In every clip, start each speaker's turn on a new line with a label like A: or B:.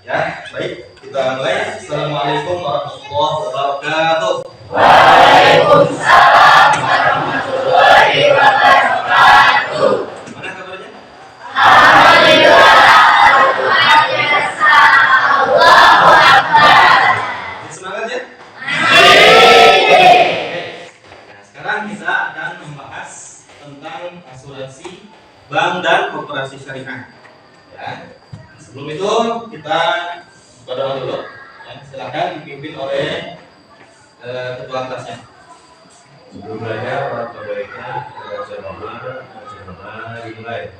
A: Ya, baik, kita mulai. Assalamualaikum warahmatullahi wabarakatuh.
B: Waalaikumsalam warahmatullahi wabarakatuh.
A: Mana kabarnya?
B: Alhamdulillah, luar biasa. Allahu Akbar.
A: Semangat ya?
B: Oke.
A: Nah, sekarang kita akan membahas tentang asuransi bank dan koperasi syariah. Ya. Sebelum itu kita berdoa dulu. Ya, silakan dipimpin oleh ketua kelasnya.
C: Sebelum belajar, para baiknya kita baca doa dimulai.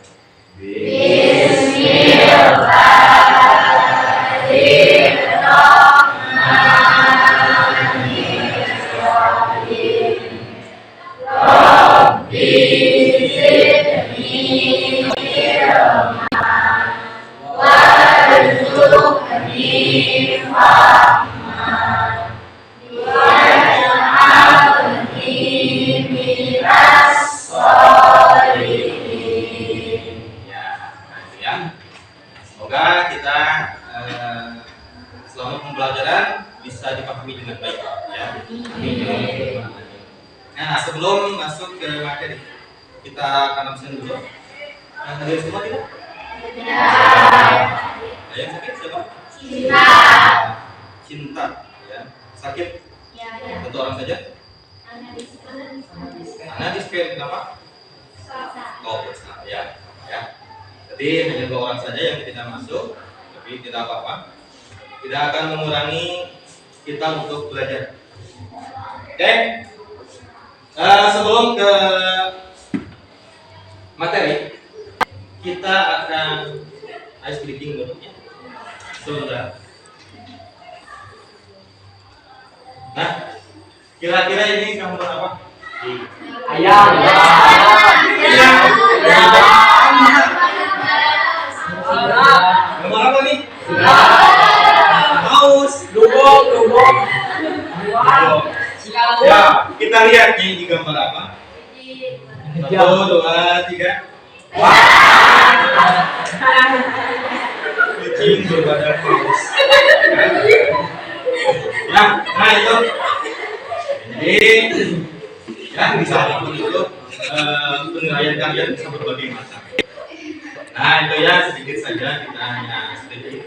B: Bismillahirrahmanirrahim. Rabbi zidni ilman warzuqni fahman waj'alni minas sholihin.
A: Ya, nah itu ya. Semoga kita selama pembelajaran bisa dipahami dengan baik ya. Nah, sebelum masuk ke materi, kita akan absen dulu. Nah, hadir semua tidak? Ada yang sakit siapa? Cinta. Ya. Sakit? Satu orang saja? Ana dispel kenapa? Oh, besar ya. Ya. Jadi hanya 2 orang saja yang tidak masuk, tapi tidak apa-apa. Tidak akan mengurangi kita untuk belajar. Oke. Sebelum ke materi, kita akan ice breaking dulu ya. Sebentar. Nah, kira-kira ini kamu apa?
D: Ayam.
A: Gambar apa nih? Paus.
D: Lubung.
A: Ya, kita lihat nih di gambar apa? 1, 2, 3. Kucing berbadan paus. Ya, nah itu. Jadi, ya bisa apapun itu penilaian kalian bisa berbagai macam. Nah itu ya sedikit saja kita hanya sedikit.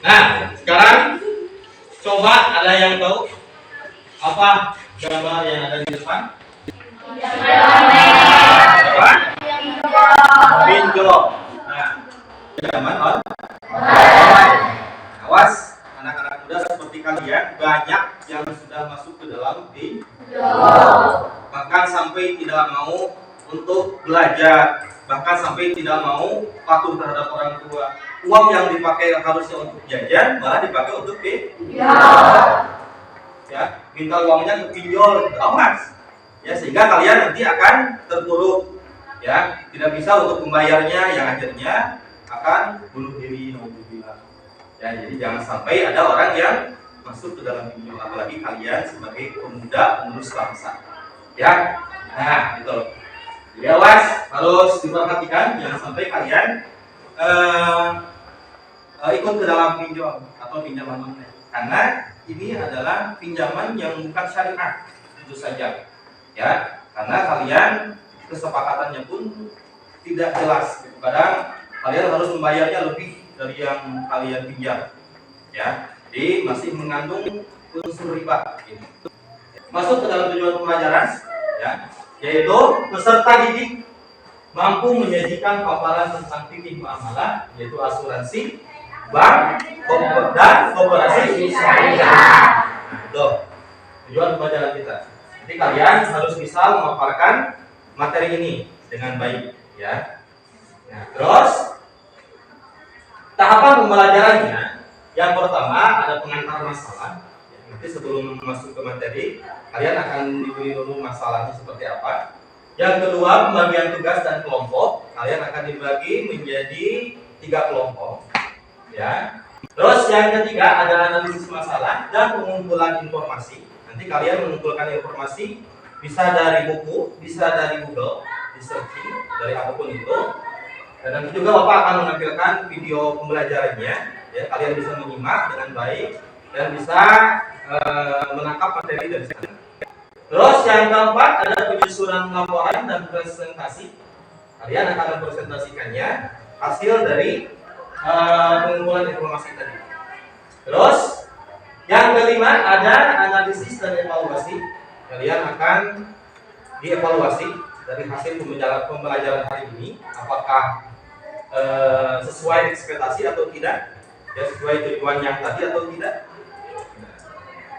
A: Nah sekarang coba ada yang tahu apa gambar yang ada di depan? Apa? Pinjol. Nah, pinjaman on. Awas anak-anak muda seperti kalian banyak yang sudah masuk ke dalam pinjol. Bahkan sampai tidak mau untuk belajar, bahkan sampai tidak mau patuh terhadap orang tua. Uang yang dipakai harusnya untuk jajan malah dipakai untuk pinjol. Ya, minta uangnya ke pinjol, awas. Ya, sehingga kalian nanti akan terpuruk. Ya, tidak bisa untuk membayarnya, yang akhirnya akan bunuh diri. Ya, jadi jangan sampai ada orang yang masuk ke dalam pinjol, apalagi kalian sebagai pemuda penerus bangsa. Ya, nah itu. Jadi awas, harus diperhatikan jangan sampai kalian ikut ke dalam pinjol atau pinjaman online, karena ini adalah pinjaman yang bukan syariah, tentu saja. Ya, karena kalian kesepakatannya pun tidak jelas. Kadang kalian harus membayarnya lebih dari yang kalian pinjam. Ya, jadi masih mengandung unsur riba. Masuk ke dalam tujuan pembelajaran, ya, yaitu peserta didik mampu menyajikan paparan tentang fikih muamalah, yaitu asuransi, bank, dan koperasi syariah. Itu tujuan pembelajaran kita. Jadi kalian harus bisa memaparkan materi ini dengan baik, ya. Nah, terus tahapan pembelajarannya, yang pertama ada pengantar masalah. Nanti sebelum masuk ke materi, kalian akan diberi dulu masalahnya seperti apa. Yang kedua, pembagian tugas dan kelompok. Kalian akan dibagi menjadi 3 kelompok. Ya. Terus yang ketiga ada analisis masalah dan pengumpulan informasi. Nanti kalian mengumpulkan informasi bisa dari buku, bisa dari Google, di searching dari apapun itu. Dan nanti juga Bapak akan menampilkan video pembelajarannya, ya, kalian bisa menyimak dengan baik dan bisa menangkap materi dari sana. Terus yang keempat ada penyusunan laporan dan presentasi. Kalian akan mempresentasikannya hasil dari pengumpulan informasi tadi. Terus yang kelima ada analisis dan evaluasi. Kalian akan dievaluasi dari hasil pembelajaran hari ini, apakah sesuai ekspektasi atau tidak, ya, sesuai tujuan yang tadi atau tidak.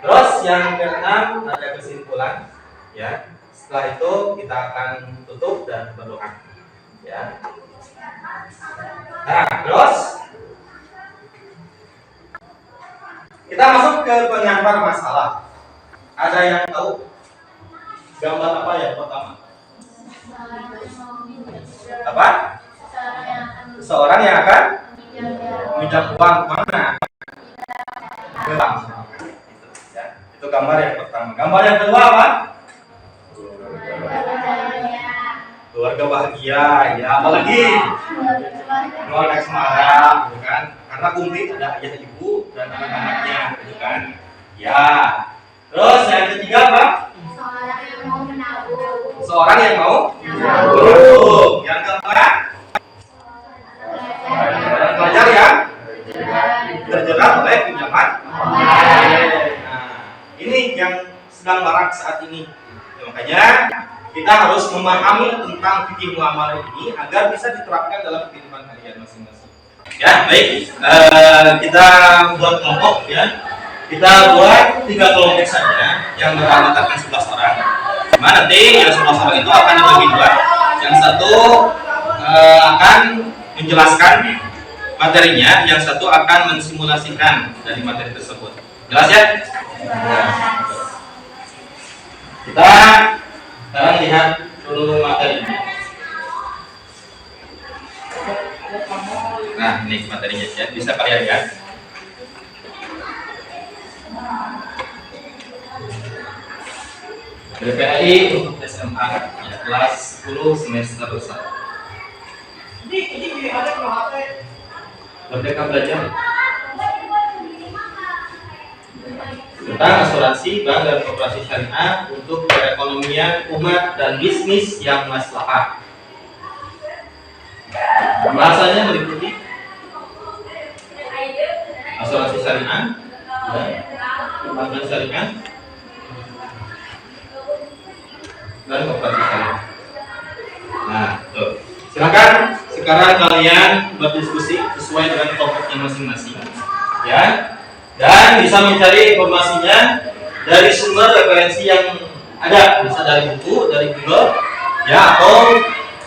A: Terus yang keenam ada kesimpulan, ya. Setelah itu kita akan tutup dan berdoa, ya. Nah, terus kita masuk ke pengantar masalah. Ada yang tahu gambar apa yang pertama? Apa? Seseorang yang akan meminjam uang mana? Ke bank. Ya, itu gambar yang pertama. Gambar yang kedua apa? Keluarga bahagia. Ya, apalagi keluarga Semara, bukan? Karena kumplit ada ayah ibu dan anak-anaknya, bukan? Ya. Terus yang ketiga apa?
B: Seorang yang mau menabung.
A: Seorang yang mau menabung. Yang keempat, pelajar yang terjerat oleh pinjaman. Nah, ini yang sedang marak saat ini. Ya, makanya kita harus memahami tentang fikih muamalah ini agar bisa diterapkan dalam kehidupan kalian masing-masing. Ya, baik. Kita buat kelompok, ya. Kita buat 3 kelompok saja yang beranggotakan 11 orang. Nah, nanti yang 11 orang itu akan dibagi 2. Yang satu akan menjelaskan materinya, yang satu akan mensimulasikan dari materi tersebut. Jelas ya? Kita sekarang lihat dulu materinya. Nah, ini materinya ya, bisa kalian lihat. BPI untuk SMA, ya, kelas 10 semester 1. Merdeka Belajar tentang asuransi bank dan koperasi syariah untuk perekonomian umat dan bisnis yang maslahat. Bahasanya meliputi asuransi syariah, bank dan syariah, dan koperasi syariah. Nah, tuh. Silakan sekarang kalian berdiskusi sesuai dengan kelompoknya masing-masing, ya. Dan bisa mencari informasinya dari sumber referensi yang ada, bisa dari buku, dari Google, ya, atau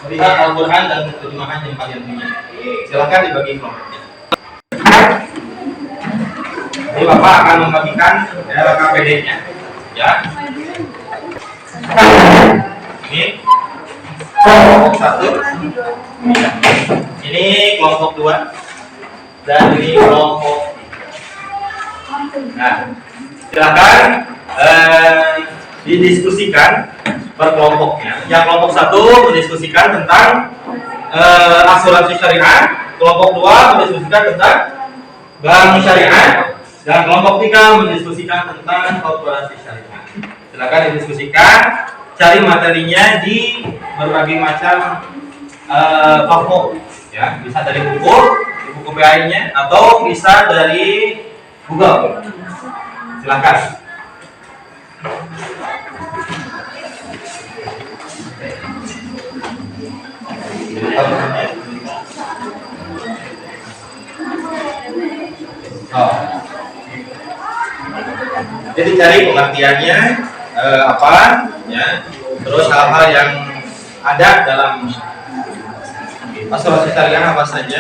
A: melihat Al-Quran dan terjemahan yang kalian punya. Silakan dibagi kelompoknya. Ini Bapak akan membagikan KPD-nya, ya. Ini kelompok 1, ya. Ini kelompok 2, dan ini kelompok. Nah, silakan didiskusikan per kelompoknya. Yang kelompok 1 mendiskusikan tentang asuransi syariah, kelompok 2 mendiskusikan tentang bank syariah, dan kelompok 3 mendiskusikan tentang koperasi syariah. Silakan didiskusikan, cari materinya di berbagai macam platform, ya, bisa dari buku PI-nya atau bisa dari Google. Silakan. Jadi cari pengertiannya apa, ya, terus hal-hal yang ada dalam asuransi syariah apa saja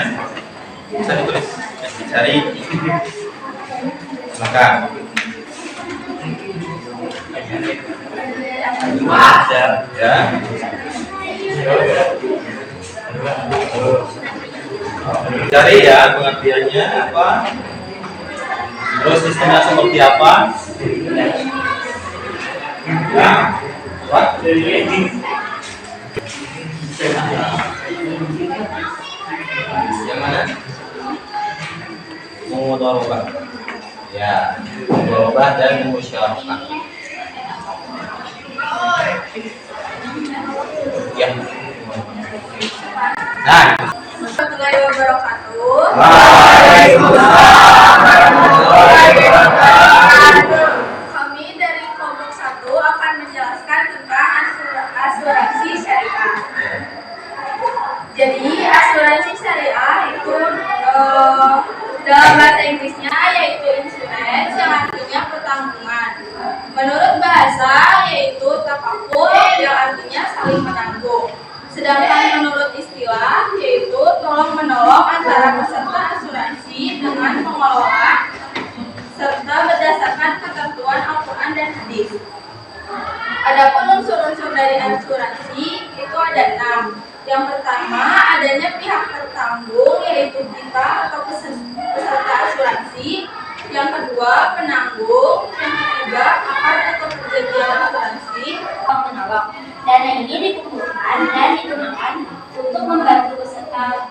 A: bisa ditulis, dicari. Maka ya, cari ya pengertiannya apa, terus sistemnya seperti apa, ya, apa? mana? Mudharabah. Ya, mudharabah dan musyarakah. Ya. Nah,
B: Warahmatullahi wabarakatuh. Kami dari kelompok 1 akan menjelaskan tentang asuransi syariah. Jadi asuransi syariah itu dalam bahasa Inggrisnya yaitu insurance yang artinya pertanggungan. Menurut bahasa yaitu takaful yang artinya saling menanggung. Sedangkan menurut istilah yaitu tolong menolong antara peserta asuransi dengan pengelola serta berdasarkan ketentuan Al-Quran dan hadis. Adapun unsur-unsur dari asuransi itu ada 6. Yang pertama adanya pihak tertanggung yaitu kita atau peserta asuransi. Yang kedua penanggung. Yang ketiga akad atau perjanjian asuransi.
E: Menolong. Dana ini dikumpulkan dan digunakan untuk membantu peserta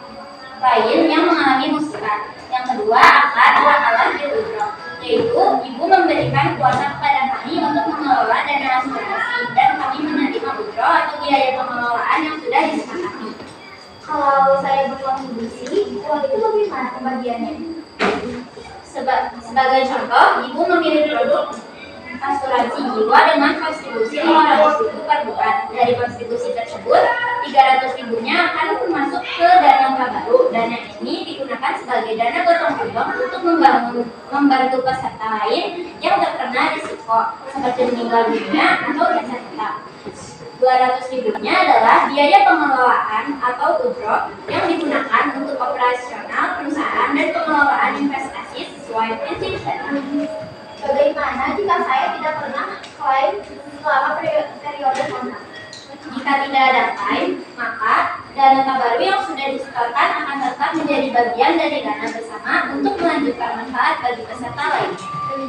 E: lain yang mengalami musibah. Yang kedua akad ala bil-ujrah, yaitu ibu memberikan kuasa kepada kami untuk mengelola dana asuransi dan kami menerima ujrah atau biaya pengelolaan yang sudah disepakati.
B: Kalau saya berkontribusi, uang itu bagaimana pembagiannya?
E: Sebagai contoh, ibu memilih produk asuransi jiwa dengan kontribusi 500.000 per bulan. Dari kontribusi tersebut, 300.000-nya akan masuk ke dana baru. Dana ini digunakan sebagai dana gotong royong untuk membantu peserta lain yang terkena risiko seperti meninggal dunia atau cacat tetap. 200.000-nya adalah biaya pengelolaan atau ujrah yang digunakan untuk operasional perusahaan dan pengelolaan investasi sesuai prinsip syariah.
B: Bagaimana jika saya tidak pernah klaim selama periode kontrak?
E: Jika tidak ada klaim, maka dana tabaru yang sudah disetorkan akan tetap menjadi bagian dari dana bersama untuk melanjutkan manfaat bagi peserta lain.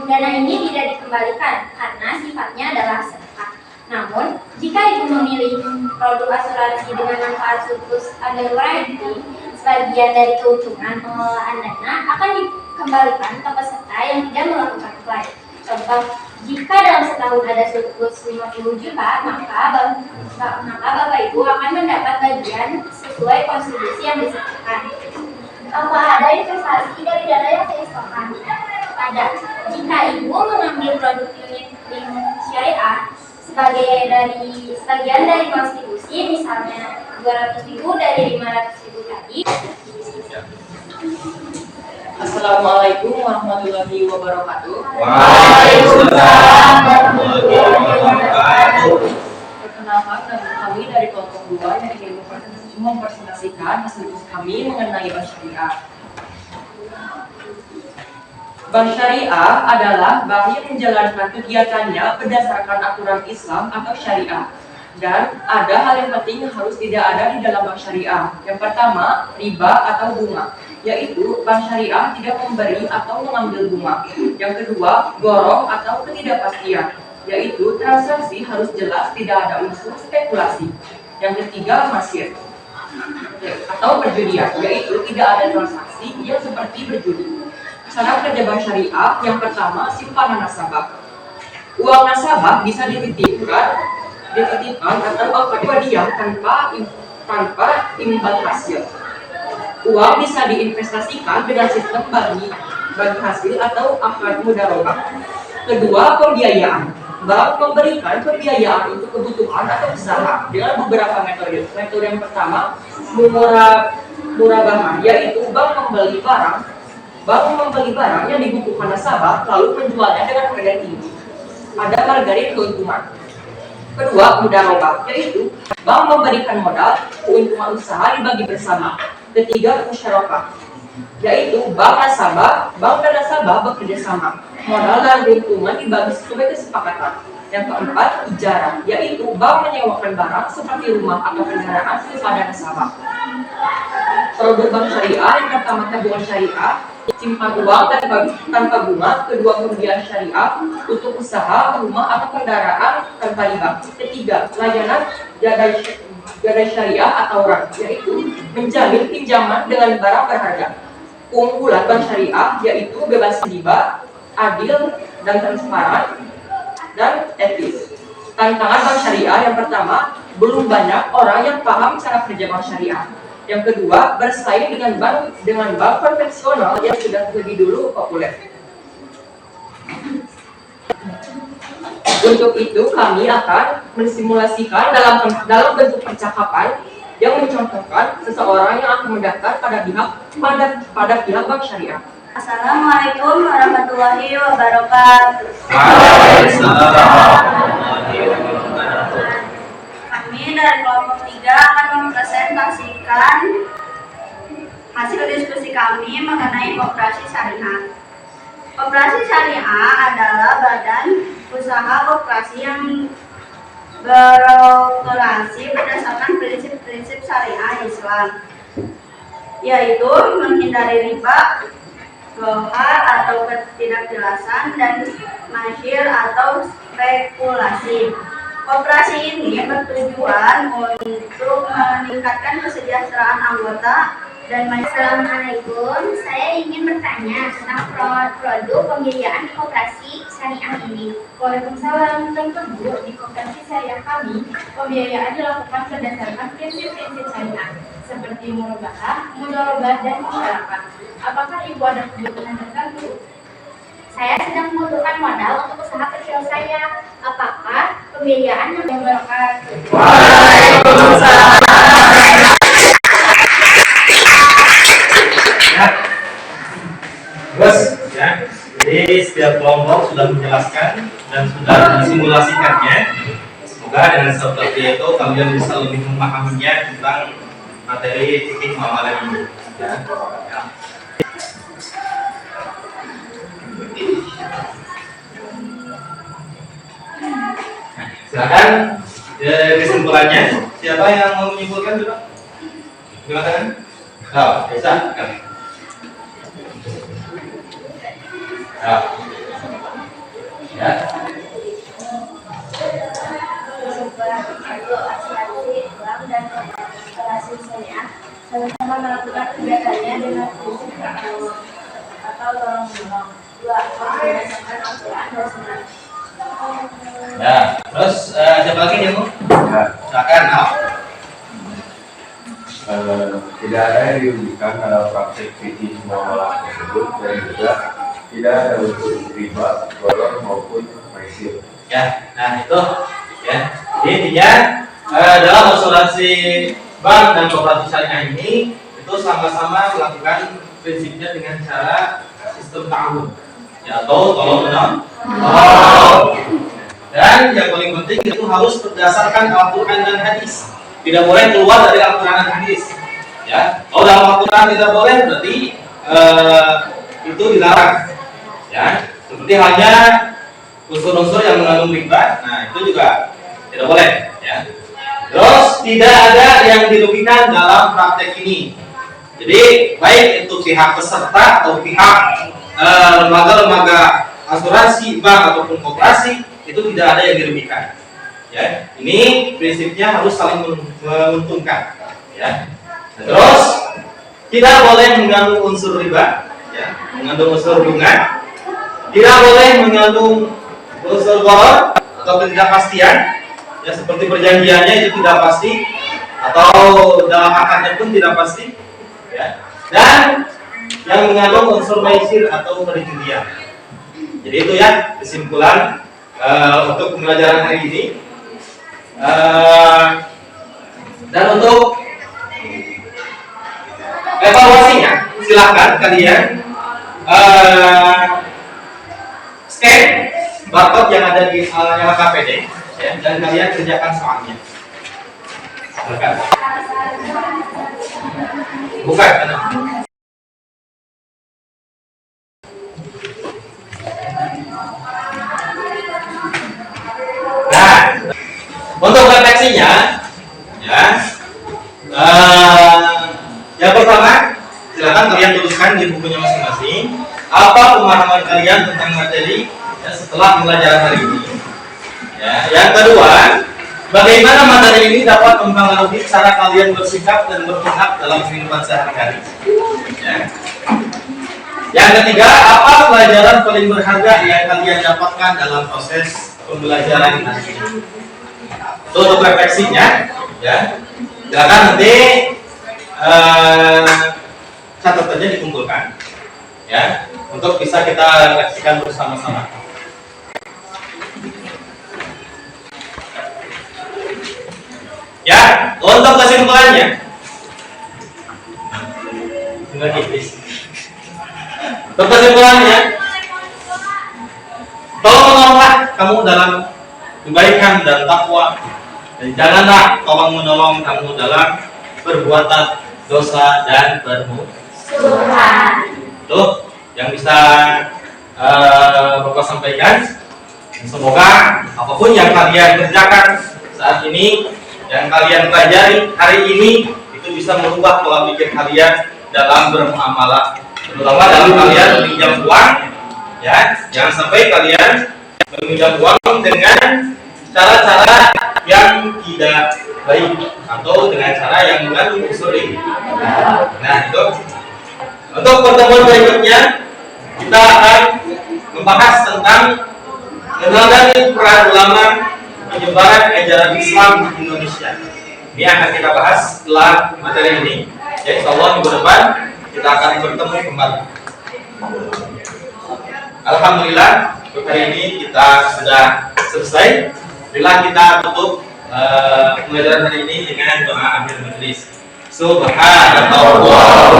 E: Dana ini tidak dikembalikan karena sifatnya adalah sedekah. Namun, jika ibu memilih produk asuransi dengan manfaat surplus underwriting, sebagian dari keuntungan pengelolaan dana akan dikembalikan ke peserta yang tidak melakukan klaim. Contoh, jika dalam setahun ada surplus 50 juta, maka Bapak Ibu akan mendapat bagian sesuai kontribusi yang disebutkan.
B: Apa ada investasi dari dana yang saya setorkan?
E: Ada. Jika Ibu mengambil produk unit link syariah sebagian dari kontribusi, misalnya 200.000 dari 500.000 tadi.
D: Assalamualaikum warahmatullahi wabarakatuh.
A: Waalaikumsalam warahmatullahi wabarakatuh.
D: Perkenalkan, nama kami dari kelompok 2 yang ingin mempresentasikan hasil kami mengenai bank syariah. Bank syariah adalah bank yang menjalankan kegiatannya berdasarkan aturan Islam atau syariah. Dan ada hal yang penting yang harus tidak ada di dalam bank syariah. Yang pertama, riba atau bunga, yaitu bank syariah tidak memberi atau mengambil bunga. Yang kedua, goroh atau ketidakpastian, yaitu transaksi harus jelas, tidak ada unsur spekulasi. Yang ketiga, masir atau perjudian, yaitu tidak ada transaksi yang seperti berjudi. Cara kerja bank syariah, yang pertama, simpanan nasabah. Uang nasabah bisa dititipkan atau hadiah tanpa imbal hasil. Uang bisa diinvestasikan dengan sistem bagi hasil atau akad mudharabah. Kedua, pembiayaan. Bank memberikan pembiayaan untuk kebutuhan atau usaha dengan beberapa metode. Metode yang pertama, murabahah, yaitu bank membeli barang yang dibutuhkan nasabah lalu menjualnya dengan harga tinggi. Ada margarin keuntungan. Kedua, mudharabah, yaitu bank memberikan modal, keuntungan usaha dibagi bersama. Ketiga, musyarakah, yaitu bank dan nasabah bekerja sama. Modal dan keuntungan dibagi sesuai kesepakatan. Yang keempat, ijarah, yaitu bank menyewakan barang seperti rumah atau kendaraan kepada nasabah. Produk bank syariah yang pertama, tabungan syariah, simpan uang tanpa bunga. Kedua, pembiayaan syariah untuk usaha, rumah atau kendaraan tanpa riba. Ketiga, layanan gadai syariah atau RAN, yaitu menjamin pinjaman dengan barang berharga. Keunggulan bank syariah yaitu bebas riba, adil dan transparan, dan etis. Tantangan bank syariah yang pertama, belum banyak orang yang paham cara kerja bank syariah. Yang kedua, bersaing dengan bank konvensional yang sudah lebih dulu populer. Untuk itu, kami akan mensimulasikan dalam bentuk percakapan yang mencontohkan seseorang yang akan mendaftar pada pihak bank syariah.
B: Assalamualaikum warahmatullahi wabarakatuh. Kami dari kelompok 3 akan mempresentasikan hasil diskusi kami mengenai koperasi syariah. Koperasi syariah adalah badan usaha koperasi yang beroperasi berdasarkan prinsip-prinsip syariah Islam, yaitu menghindari riba, bohar atau ketidakjelasan, dan masyir atau spekulasi. Koperasi ini bertujuan untuk meningkatkan kesejahteraan anggota dan
E: Assalamualaikum, saya ingin bertanya tentang produk pembiayaan di koperasi syariah ini.
B: Waalaikumsalam. Tentu di koperasi syariah kami, pembiayaan dilakukan berdasarkan prinsip-prinsip syariah seperti murabahah, mudharabah, dan musyarakah. Apakah Ibu ada kebutuhan tertentu?
E: Saya sedang membutuhkan modal untuk usaha kecil saya. Apakah pembiayaan yang bermanfaat?
A: Terus ya, jadi setiap kelompok sudah menjelaskan dan sudah mensimulasikannya. Semoga dengan seperti itu kalian bisa lebih memahaminya tentang materi fikih muamalah ini. Ya. Silakan kesimpulannya. Siapa yang mau menyimpulkan coba? Silakan. Oh, bisa kan? Ya. Ya.
B: Dan koperasi syariah sama-sama melakukan kegiatannya dengan prinsip atau tolong menolong. Dua, berdasarkan Al-Quran dan Sunnah.
A: Ya, terus siapa lagi nih, Bu? Silakan, Al.
C: Tidak ada yang dirugikan dalam praktek fikih muamalah tersebut dan juga tidak ada unsur riba, gharar maupun maisir.
A: Ya, nah itu ya. Jadi intinya dalam asuransi bank dan koperasi syariah ini itu sama-sama melakukan prinsipnya dengan cara sistem ta'awun, ya, atau tolong menolong. Dan yang paling penting itu harus berdasarkan Al-Quran dan hadis. Tidak boleh keluar dari Al-Quran dan hadis. Ya, kalau dalam Al-Quran tidak boleh berarti itu dilarang. Ya, seperti halnya unsur-unsur yang mengandung riba, nah itu juga tidak boleh. Ya. Terus tidak ada yang dirugikan dalam praktek ini. Jadi baik itu pihak peserta atau pihak lembaga-lembaga asuransi, bank ataupun koperasi, itu tidak ada yang dirugikan. Ya, ini prinsipnya harus saling menguntungkan. Ya. Terus tidak boleh mengandung unsur riba, ya, mengandung unsur bunga. Tidak boleh mengandung unsur gharar atau ketidakpastian, ya, seperti perjanjiannya itu tidak pasti atau dalam akadnya pun tidak pasti, ya. Dan yang mengandung unsur maisir atau perjudian. Jadi itu ya kesimpulan untuk pembelajaran hari ini. Dan untuk evaluasinya, silahkan kalian scan barcode yang ada di LKPD, ya, dan kalian kerjakan soalnya. Silakan. Bukan. Nah, untuk refleksinya, ya, yang pertama, silakan kalian tuliskan di bukunya masing-masing apa pemahaman kalian tentang materi, ya, setelah pembelajaran hari ini. Ya, yang kedua, bagaimana materi ini dapat mempengaruhi cara kalian bersikap dan bertindak dalam kehidupan sehari-hari. Ya. Yang ketiga, apa pelajaran paling berharga yang kalian dapatkan dalam proses pembelajaran ini? Itu untuk refleksinya, ya. Silakan nanti catatannya dikumpulkan, ya, untuk bisa kita refleksikan bersama-sama. Ya, untuk kesimpulannya, untuk kesimpulannya, tolonglah kamu dalam kebaikan dan takwa, dan janganlah tolong menolong kamu dalam perbuatan dosa dan permusuhan. Tuh yang bisa Bapak sampaikan. Semoga apapun yang kalian kerjakan saat ini, yang kalian pelajari hari ini, itu bisa merubah pola pikir kalian dalam bermuamalah, terutama dalam kalian meminjam uang. Ya, jangan sampai kalian meminjam uang dengan cara-cara yang tidak baik atau dengan cara yang mengandung unsur ini. Nah, itu. Untuk pertemuan berikutnya kita akan membahas tentang meneladani peran ulama penyebaran ajaran Islam di Indonesia. Ini akan kita bahas setelah materi ini. Ya, insyaallah minggu depan kita akan bertemu kembali. Alhamdulillah, untuk hari ini kita sudah selesai. Bila kita tutup pelajaran hari ini dengan doa akhir majelis. Subhanallahumma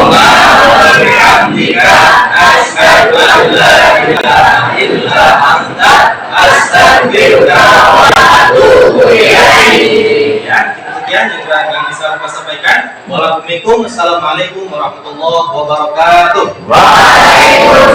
A: wa bihamdika asyhadu an la ilaha illa anta astaghfiruka wa atubu ilaik. Ya, sekian yang bisa saya sampaikan. Wassalamualaikum warahmatullahi wabarakatuh. Waalaikumsalam.